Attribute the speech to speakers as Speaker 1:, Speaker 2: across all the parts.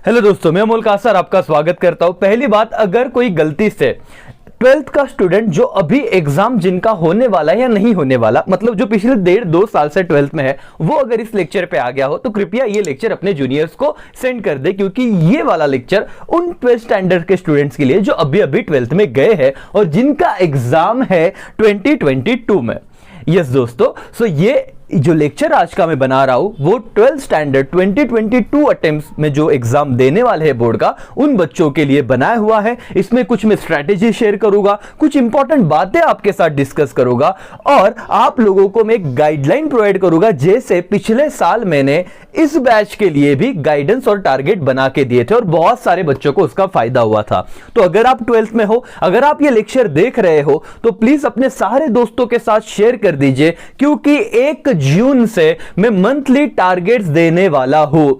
Speaker 1: Hello दोस्तों, मैं अमोल कासर आपका स्वागत करता हूं। पहली बात, अगर कोई गलती से 12th का स्टूडेंट जो अभी एग्जाम जिनका होने वाला है या नहीं होने वाला, मतलब जो पिछले 1.5-2 साल से 12th में है, वो अगर इस लेक्चर पे आ गया हो तो कृपया ये लेक्चर अपने जूनियर्स को सेंड कर दे, क्योंकि ये वाला लेक्चर उन 12th स्टैंडर्ड के स्टूडेंट्स के लिए जो अभी अभी 12th में गए हैं और जिनका एग्जाम है 2022 में। यस दोस्तों, सो ये जो लेक्चर आज का मैं बना रहा हूं वो 12th स्टैंडर्ड 2022 अटेम्प्ट्स में जो एग्जाम देने वाले हैं बोर्ड का, उन बच्चों के लिए बनाया हुआ है। इसमें कुछ मैं स्ट्रैटेजी शेयर करूंगा, कुछ इंपॉर्टेंट बातें आपके साथ डिस्कस करूंगा और आप लोगों को मैं एक गाइडलाइन प्रोवाइड करूंगा, जैसे पिछले साल मैंने इस बैच के लिए भी गाइडेंस और टारगेट बना के दिए थे और बहुत सारे बच्चों को उसका फायदा हुआ था। तो अगर आप 12th में हो, अगर आप ये लेक्चर देख रहे हो तो प्लीज अपने सारे दोस्तों के साथ शेयर कर दीजिए, क्योंकि 1 जून से मैं मंथली टारगेट्स देने वाला हूं।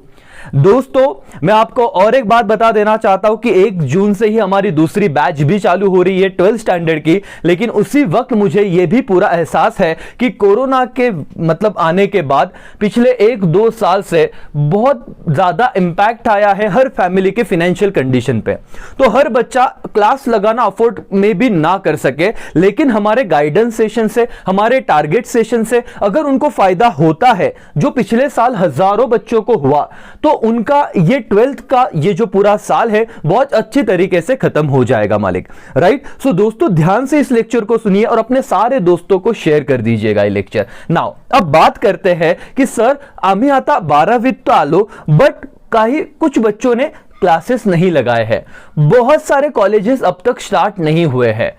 Speaker 1: दोस्तों, मैं आपको और एक बात बता देना चाहता हूं कि 1 जून से ही हमारी दूसरी बैच भी चालू हो रही है 12th स्टैंडर्ड की, लेकिन उसी वक्त मुझे यह भी पूरा एहसास है कि कोरोना के मतलब आने के बाद पिछले 1-2 साल से बहुत ज्यादा इंपैक्ट आया है हर फैमिली के फाइनेंशियल कंडीशन पे। तो हर बच्चा क्लास लगाना अफोर्ड में भी ना कर सके, लेकिन हमारे गाइडेंस सेशन से, हमारे टारगेट सेशन से अगर उनको फायदा होता है, जो पिछले साल हजारों बच्चों को हुआ, तो उनका ये 12th का ये जो पूरा साल है बहुत अच्छी तरीके से खत्म हो जाएगा मालिक, राइट। सो दोस्तों, ध्यान से इस लेक्चर को सुनिए और अपने सारे दोस्तों को शेयर कर दीजिएगा ये लेक्चर। नाउ अब बात करते हैं कि सर आम्ही आता 12वीत तो आलो, बट कुछ बच्चों ने क्लासेस नहीं लगाए हैं, बहुत सारे कॉलेजेस अब तक स्टार्ट नहीं हुए हैं।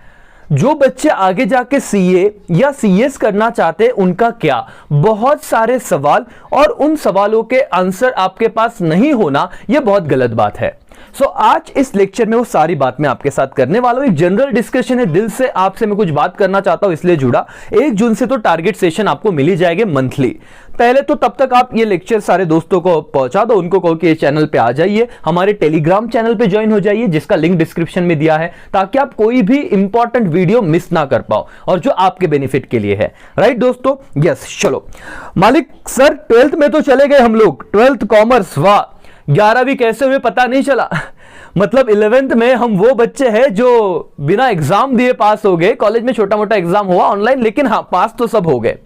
Speaker 1: जो बच्चे आगे जाके सीए या सीएस करना चाहते हैं उनका क्या, बहुत सारे सवाल, और उन सवालों के आंसर आपके पास नहीं होना यह बहुत गलत बात है। सो आज इस लेक्चर में वो सारी बात मैं आपके साथ करने वाला हूं। एक जनरल डिस्कशन है, दिल से आपसे मैं कुछ बात करना चाहता हूं इसलिए जुड़ा। 1 जून से तो टारगेट सेशन आपको मिल ही जाएंगे मंथली। पहले तो तब तक आप ये लेक्चर सारे दोस्तों को पहुंचा दो, उनको कहो कि ये चैनल पे आ जाइए, हमारे टेलीग्राम चैनल पे ज्वाइन हो जाइए, जिसका लिंक डिस्क्रिप्शन में दिया है, ताकि आप कोई भी इंपॉर्टेंट वीडियो मिस ना कर पाओ और जो आपके बेनिफिट के लिए है, राइट दोस्तों। यस, चलो मालिक, सर 12th में तो चले गए हम लोग, 12th कॉमर्स, वाह, 11वीं कैसे हुए पता नहीं चला। मतलब 11th में हम वो बच्चे हैं जो बिना एग्जाम दिए पास हो गए। कॉलेज में छोटा मोटा एग्जाम हुआ ऑनलाइन, लेकिन हाँ, पास तो सब हो गए।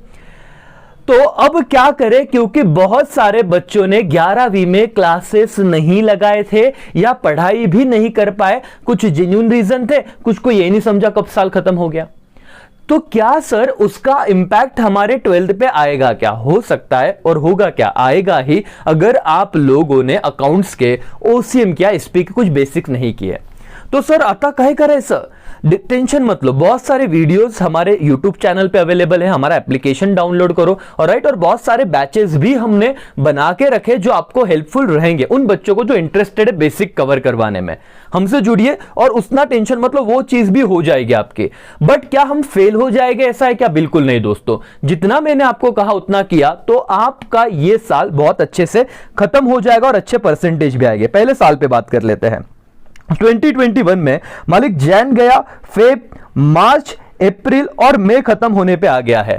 Speaker 1: तो अब क्या करें, क्योंकि बहुत सारे बच्चों ने 11वीं में क्लासेस नहीं लगाए थे या पढ़ाई भी नहीं कर पाए। कुछ जेन्युइन रीजन थे, कुछ को ये नहीं समझा कब साल खत्म हो गया। तो क्या सर उसका इंपैक्ट हमारे 12th पे आएगा क्या? हो सकता है और होगा क्या, आएगा ही, अगर आप लोगों ने अकाउंट्स के ओसीएम किया, एसपी के कुछ बेसिक नहीं किए। तो सर आता काहे करे सर, टेंशन मत लो, बहुत सारे वीडियोस हमारे यूट्यूब चैनल पे अवेलेबल है, हमारा एप्लीकेशन डाउनलोड करो, और राइट, और बहुत सारे बैचेस भी हमने बना के रखे जो आपको हेल्पफुल रहेंगे उन बच्चों को जो इंटरेस्टेड है बेसिक कवर करवाने में। हमसे जुड़िए और उतना टेंशन मतलब वो चीज भी हो जाएगी आपकी। बट क्या हम फेल हो जाएंगे, ऐसा है क्या? बिल्कुल नहीं दोस्तों, जितना मैंने आपको कहा उतना किया तो आपका ये साल बहुत अच्छे से खत्म हो जाएगा और अच्छे परसेंटेज भी आएंगे। पहले साल पे बात कर लेते हैं। 2021 में मालिक जैन गया, फेब, मार्च, अप्रैल और मई खत्म होने पे आ गया है।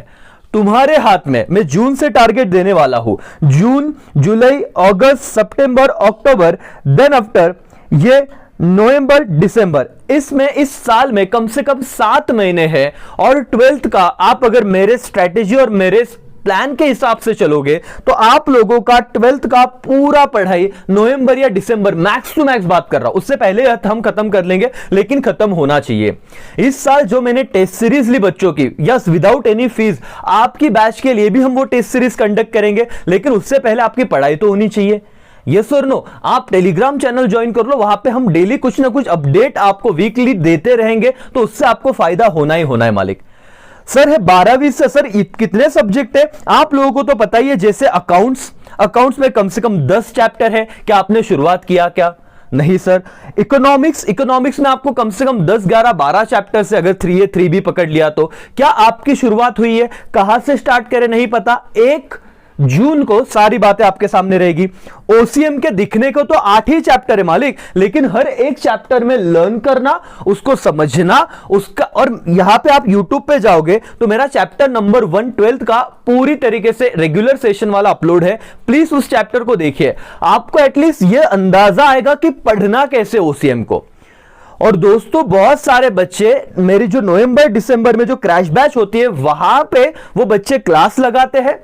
Speaker 1: तुम्हारे हाथ में मैं जून से टारगेट देने वाला हूं। जून, जुलाई, अगस्त, सितंबर, अक्टूबर, देन आफ्टर ये नवंबर, दिसंबर, इसमें इस साल में कम से कम 7 महीने हैं। और 12th का आप अगर मेरे स्ट्रेटेजी और मेरे प्लान के हिसाब से चलोगे तो आप लोगों का 12th का पूरा पढ़ाई नवंबर या दिसंबर, मैक्स टू मैक्स बात कर रहा हूं, उससे पहले हम खत्म कर लेंगे, लेकिन खत्म होना चाहिए। इस साल जो मैंने टेस्ट सीरीज ली बच्चों की, यस, विदाउट एनी फीस, आपकी बैच के लिए भी हम वो टेस्ट सीरीज कंडक्ट करेंगे, लेकिन उससे पहले आपकी पढ़ाई तो होनी चाहिए। यस और नो, आप टेलीग्राम चैनल ज्वाइन कर लो, वहां पे हम डेली कुछ ना कुछ अपडेट आपको वीकली देते रहेंगे, तो उससे आपको फायदा होना ही होना है मालिक। सर है 12वीं से सर कितने सब्जेक्ट है आप लोगों को तो पता ही है, जैसे अकाउंट्स में कम से कम 10 चैप्टर है। क्या आपने शुरुआत किया क्या? नहीं सर। इकोनॉमिक्स में आपको कम से कम 10, 11, 12 चैप्टर से, अगर 3A 3B पकड़ लिया तो क्या आपकी शुरुआत हुई है? कहां से स्टार्ट करें नहीं पता। एक जून को सारी बातें आपके सामने रहेगी। ओसीएम के दिखने को तो 8 ही चैप्टर है मालिक, लेकिन हर एक चैप्टर में लर्न करना, उसको समझना, उसका, और यहां पे आप यूट्यूब पे जाओगे तो मेरा चैप्टर नंबर 1 12th का पूरी तरीके से रेगुलर सेशन वाला अपलोड है। प्लीज उस चैप्टर को देखिए, आपको एटलीस्ट ये अंदाजा आएगा कि पढ़ना कैसे ओसीएम को। और दोस्तों बहुत सारे बच्चे मेरी जो नवंबर दिसंबर में जो क्रैश बैच होती है वहां पे वो बच्चे क्लास लगाते हैं,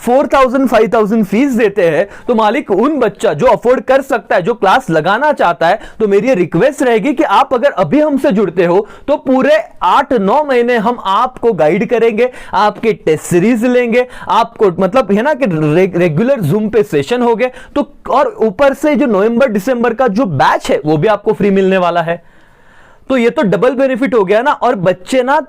Speaker 1: 4000 5000 फीस देते हैं। तो मालिक उन बच्चा जो अफोर्ड कर सकता है, जो क्लास लगाना चाहता है, तो मेरी रिक्वेस्ट रहेगी कि आप अगर अभी हमसे जुड़ते हो तो पूरे 8-9 महीने हम आपको गाइड करेंगे, आपके टेस्ट सीरीज लेंगे, आपको मतलब है ना कि रेगुलर जूम पे सेशन हो गए तो, और ऊपर से जो नवंबर दिसंबर का जो बैच है वो भी आपको फ्री मिलने वाला है। तो ये तो डबल बेनिफिट हो गया ना। और बच्चे ना,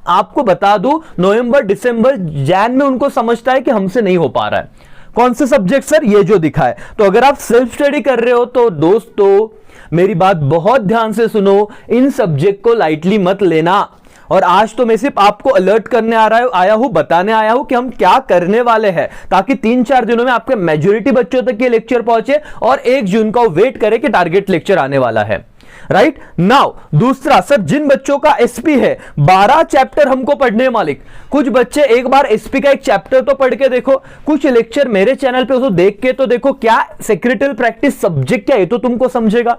Speaker 1: आपको बता दूं, नवंबर दिसंबर जैन में उनको समझता है कि हमसे नहीं हो पा रहा है। कौन से सब्जेक्ट सर? ये जो दिखा है। तो अगर आप सेल्फ स्टडी कर रहे हो तो दोस्तों मेरी बात बहुत ध्यान से सुनो, इन सब्जेक्ट को लाइटली मत लेना। और आज तो मैं सिर्फ आपको अलर्ट करने आया हूं, बताने आया हूं कि हम क्या करने वाले हैं, ताकि 3-4 दिनों में आपके मेजॉरिटी बच्चों तक ये लेक्चर पहुंचे और 1 जून का वेट करें कि टारगेट लेक्चर आने वाला है। राइट नाउ दूसरा, सर जिन बच्चों का एसपी है 12 चैप्टर हमको पढ़ने मालिक। कुछ बच्चे एक बार एसपी का एक चैप्टर तो पढ़ के देखो, कुछ लेक्चर मेरे चैनल पे उसको देख के तो देखो, क्या सेक्रेटरी प्रैक्टिस सब्जेक्ट क्या है तो तुमको समझेगा।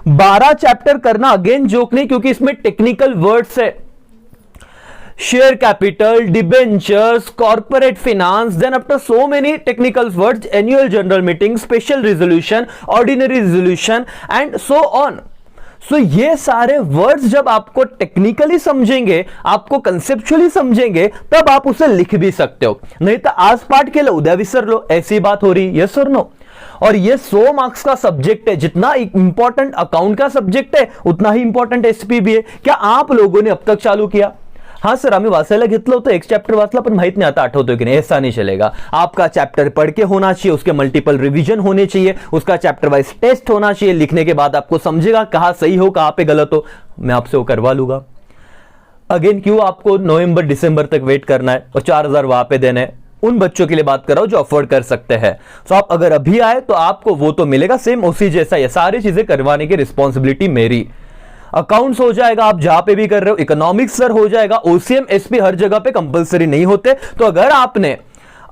Speaker 1: 12 चैप्टर करना अगेन जोक नहीं, क्योंकि इसमें टेक्निकल वर्ड्स है, share capital, debentures, corporate finance, then after so many technical words, annual general meeting, special resolution, ordinary resolution and so on. So ये सारे वर्ड्स जब आपको टेक्निकली समझेंगे, आपको कंसेप्चुअली समझेंगे, तब आप उसे लिख भी सकते हो। नहीं तो आज पाठ के लिए उद्या विसर लो, ऐसी बात हो रही। यस और नो? और ये 100 मार्क्स का सब्जेक्ट है। जितना इंपॉर्टेंट अकाउंट का सब्जेक्ट है उतना ही इंपॉर्टेंट एसपी भी है। क्या आप लोगों ने अब तक चालू किया? हाँ सर आम्ही वाचायला घेतलं होतं, एक चॅप्टर वाचला पण माहित नहीं आता आठवतोय की नहीं, ऐसा नहीं चलेगा। आपका चैप्टर पढ़ के होना चाहिए, उसके मल्टीपल रिवीजन होने चाहिए, उसका चैप्टर वाइज टेस्ट होना चाहिए। लिखने के बाद आपको समझेगा कहां सही हो कहां पे गलत हो, मैं आपसे वो करवा लूंगा। अगेन क्यों आपको नवंबर दिसंबर तक वेट करना है और 4000 वहां पे देने? उन बच्चों के लिए बात कर रहा हूं जो अफोर्ड कर सकते हैं। तो आप अगर अभी आए तो आपको वो तो मिलेगा सेम उसी जैसा। ये सारी चीजें करवाने की रिस्पॉन्सिबिलिटी मेरी। अकाउंट्स हो जाएगा आप जहां पे भी कर रहे हो, इकोनॉमिक्स सर हो जाएगा, ओसीएम एसपी हर जगह पे कंपलसरी नहीं होते। तो अगर आपने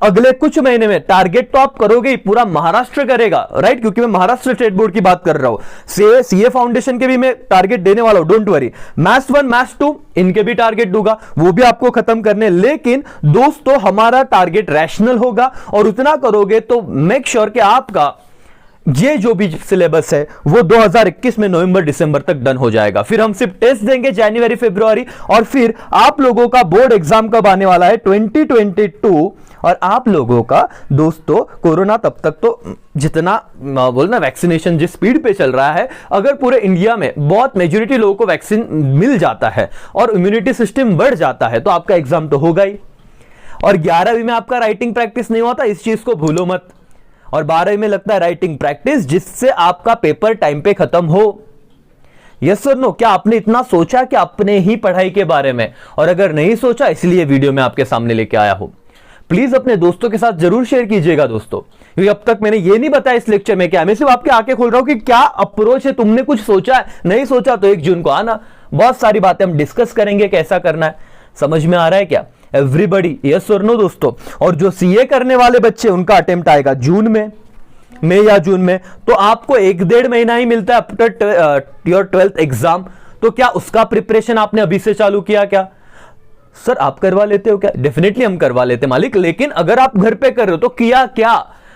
Speaker 1: अगले कुछ महीने में टारगेट तो आप करोगे ही, पूरा महाराष्ट्र करेगा, राइट? क्योंकि मैं महाराष्ट्र स्टेट बोर्ड की बात कर रहा हूं। सीए फाउंडेशन के भी मैं टारगेट देने वाला हूं, डोंट वरी। मैथ्स 1 मैथ्स 2 इनके भी टारगेट दूंगा, वो भी आपको खत्म करने। लेकिन दोस्तों हमारा टारगेट रैशनल होगा और उतना करोगे तो मेक श्योर कि आपका ये जो भी सिलेबस है वो 2021 में नवंबर दिसंबर तक डन हो जाएगा। फिर हम सिर्फ टेस्ट देंगे जनवरी फरवरी, और फिर आप लोगों का बोर्ड एग्जाम कब आने वाला है? 2022। और आप लोगों का दोस्तों कोरोना तब तक तो जितना बोलना वैक्सीनेशन जिस स्पीड पे चल रहा है, अगर पूरे इंडिया में बहुत मेजॉरिटी लोगों को वैक्सीन मिल जाता है और इम्यूनिटी सिस्टम बढ़ जाता है तो आपका एग्जाम तो होगा ही। और 11वीं में आपका राइटिंग प्रैक्टिस नहीं होता, इस चीज को भूलो मत। और 12वीं में लगता है राइटिंग प्रैक्टिस, जिससे आपका पेपर टाइम पे खत्म हो। यस और नो? क्या आपने इतना सोचा कि अपने ही पढ़ाई के बारे में? और अगर नहीं सोचा, इसलिए वीडियो में आपके सामने लेके आया हूं। प्लीज अपने दोस्तों के साथ जरूर शेयर कीजिएगा दोस्तों, क्योंकि अब तक मैंने ये नहीं बताया इस लेक्चर में क्या, मैं सिर्फ आपकी आंखें खोल रहा हूं कि क्या अप्रोच है। तुमने कुछ सोचा है? नहीं सोचा तो 1 जून को आना, बहुत सारी बातें हम डिस्कस करेंगे कैसा करना है। समझ में आ रहा है क्या एवरीबॉडी? यस और नो दोस्तों? और जो सीए करने वाले बच्चे उनका अटेम्प्ट आएगा जून में, मई या जून में, तो आपको 1-1.5 महीना ही मिलता है आफ्टर योर 12th एग्जाम। तो क्या उसका प्रिपरेशन आपने अभी से चालू किया क्या? सर आप करवा लेते हो क्या? डेफिनेटली हम करवा लेते मालिक, लेकिन अगर आप घर पे कर रहे हो तो किया क्या?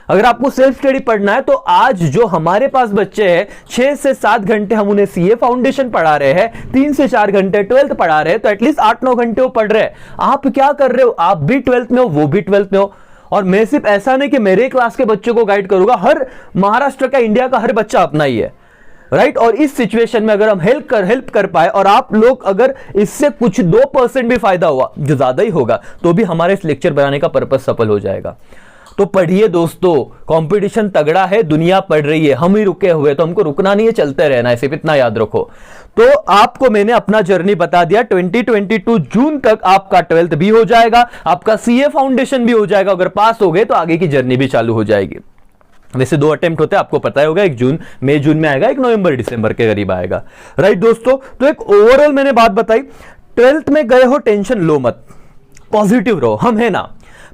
Speaker 1: अगर आपको सेल्फ स्टडी पढ़ना है तो आज जो हमारे पास बच्चे हैं 6 से 7 घंटे हम उन्हें सीए फाउंडेशन पढ़ा रहे हैं, 3 से 4 घंटे 12th पढ़ा रहे हैं, तो एटलीस्ट 8-9 घंटे वो पढ़ रहे हैं। आप क्या कर रहे हो? आप भी 12th में हो, वो भी 12th में हो। और मैं सिर्फ ऐसा नहीं कि मेरे क्लास के बच्चों को गाइड करूंगा, हर महाराष्ट्र का, इंडिया का हर बच्चा अपना ही है, राइट? और इस सिचुएशन में अगर हम हेल्प कर पाए और आप लोग अगर इससे कुछ 2% भी फायदा हुआ, जो ज्यादा ही होगा, तो भी हमारे इस लेक्चर बनाने का पर्पस सफल हो जाएगा। तो पढ़िए दोस्तों, कंपटीशन तगड़ा है, दुनिया पढ़ रही है, हम ही रुके हुए, तो हमको रुकना नहीं है, चलते रहना है, सिर्फ इतना याद रखो। तो आपको मैंने अपना जर्नी बता दिया, 2022 जून तक आपका 12th भी हो जाएगा, आपका सीए फाउंडेशन भी हो जाएगा, अगर पास हो गए तो आगे की जर्नी भी चालू हो जाएगी। वैसे 2 अटेम्प्ट होते हैं, आपको पता ही होगा, एक मई जून में आएगा, एक नवंबर दिसंबर के करीब आएगा, राइट दोस्तों। तो एक ओवरऑल मैंने बात बताई, 12th में गए हो टेंशन लो मत, पॉजिटिव रहो, हम है ना।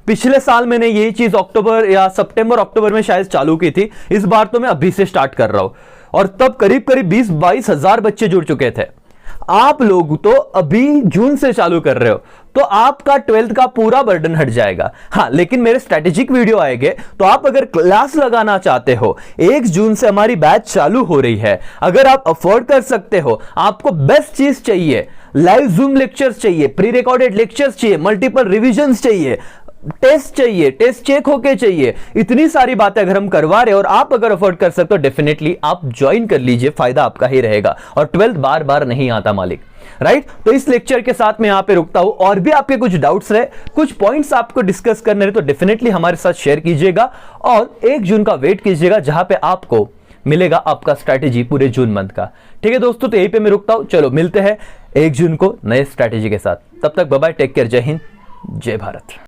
Speaker 1: पिछले साल मैंने यही चीज अक्टूबर या सितंबर अक्टूबर में शायद चालू की थी, इस बार तो मैं अभी से स्टार्ट कर रहा हूं, और तब करीब करीब 20-22 हजार बच्चे जुड़ चुके थे। आप लोग तो अभी जून से चालू कर रहे हो, तो आपका 12th का पूरा बर्डन हट जाएगा। हाँ, लेकिन मेरे स्ट्रेटेजिक वीडियो आएंगे, तो आप अगर क्लास लगाना चाहते हो, 1 जून से हमारी बैच चालू हो रही है, अगर आप अफोर्ड कर सकते हो, आपको बेस्ट चीज चाहिए, लाइव जूम लेक्चर्स चाहिए, प्री रिकॉर्डेड लेक्चर्स चाहिए, मल्टीपल रिविजन्स चाहिए, टेस्ट चाहिए, टेस्ट चेक होके चाहिए, इतनी सारी बातें अगर हम करवा रहे हैं और आप अगर अफोर्ड कर सकते हो, डेफिनेटली आप ज्वाइन कर लीजिए, फायदा आपका ही रहेगा। और 12th बार बार नहीं आता मालिक, राइट। तो इस लेक्चर के साथ मैं यहां पे रुकता हूं, और भी आपके कुछ डाउट्स रहे, कुछ पॉइंट्स आपको डिस्कस करने रहे, तो डेफिनेटली हमारे साथ शेयर कीजिएगा, और 1 जून का वेट कीजिएगा, जहां पे आपको मिलेगा आपका स्ट्रैटेजी पूरे जून मंथ का। ठीक है दोस्तों, तो यहीं पे मैं रुकता हूं, चलो मिलते हैं 1 जून को नए स्ट्रैटेजी के साथ। तब तक बाय बाय, टेक केयर, जय हिंद, जय भारत।